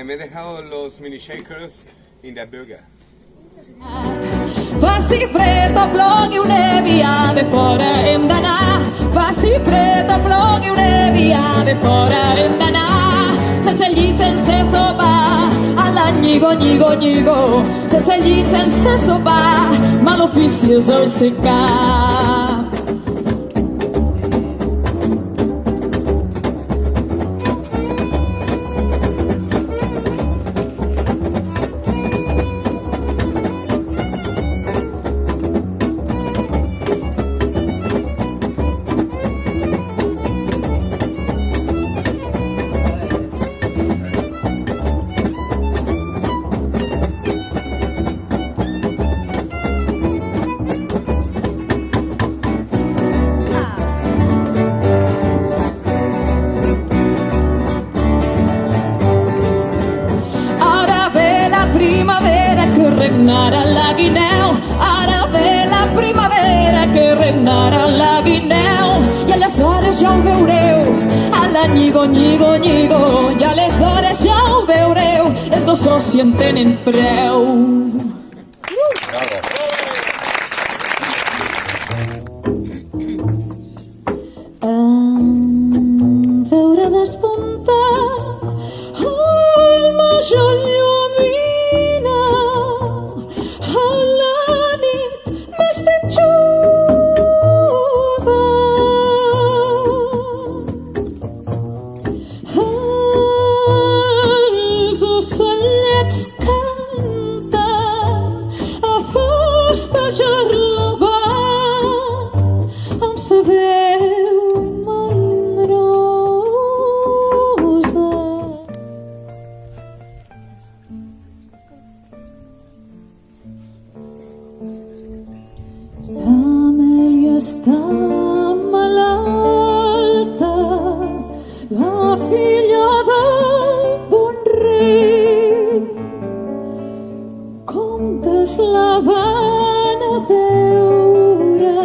Me he dejado los mini shakers in der burger. Faci fred o plogui o nevi, a de fora hem d'anar. Faci fred o plogui o nevi, a de fora hem d'anar. Sense llit, sense sopar, a la lligo, lligo, lligo. Sense llit, sense sopar, mal ofici és el secar. Regnarà la guineu, ara ve la primavera que regnarà la guineu i aleshores ja ho veureu, a la lligo, lligo, lligo, i aleshores ja ho veureu, els gossos si en tenen preu. Veure despuntar el major llumina a la nit més ditxosa. Els ocellets canten a festejar la vall amb sa veu mandrosa. Amèlia està malalta, la filla del bon rei. Comtes la van a veure,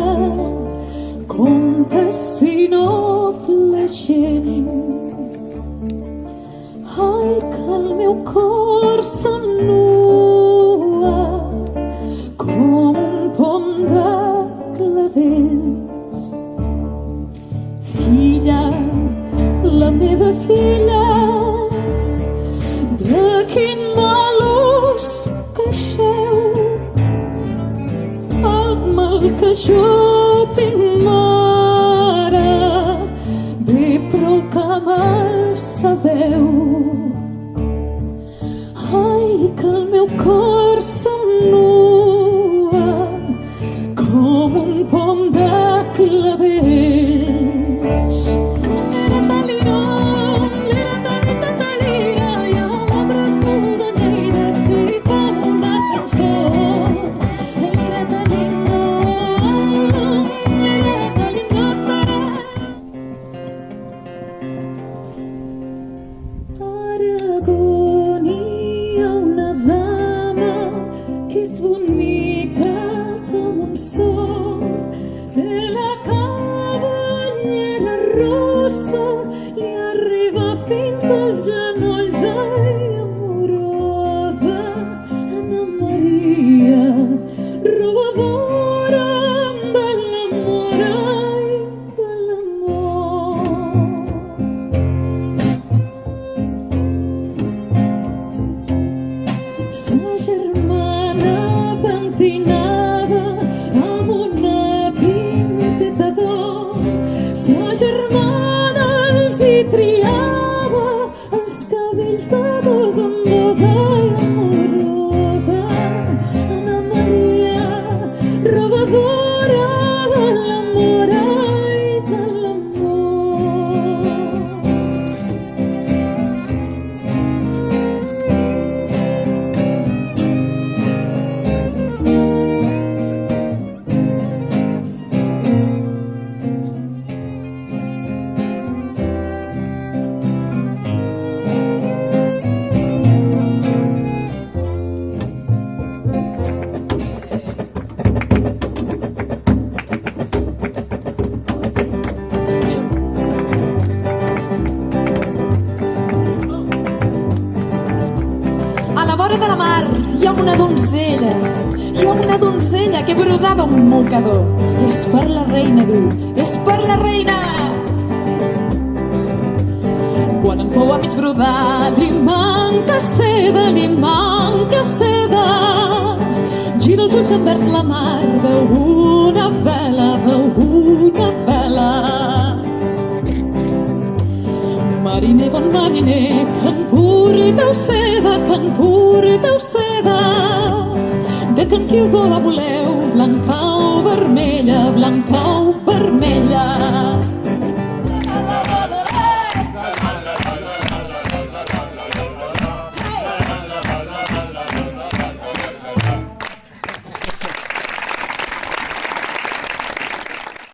comtes si noble gent. Ai, que el meu cor s'ennua com un pom de clavells. Filla, la meva filla, de quin mal us queixeu? El mal que jo tinc, mare, bé prou que me'l sabeu. Ai, que el meu cor s'ennua com un pom de clavells. I a l'obra sol de Lleida sí com una cançó. Aragón hi ha una dama que és bonica com un sol, de la cabellera rossa li arriba fins als genolls. Ai, amorosa Anna Maria, robadora de l'amor, ai, de l'amor. Sa germana pentinava amb una pinteta d'or. Sa germana els hi triava els cabells de dos en dos. Ai, amorosa Anna Maria, robadora de l'amor, ai, de l'amor. de la mar hi ha una donzella, que brodava un mocador. És per la reina, diu, és per la reina. Quan en fou a mig brodar, li manca seda, gira els ulls envers la mar, veu una vela, Mariner, bon mariner, que en porteu seda, de can qui ho vola voleu,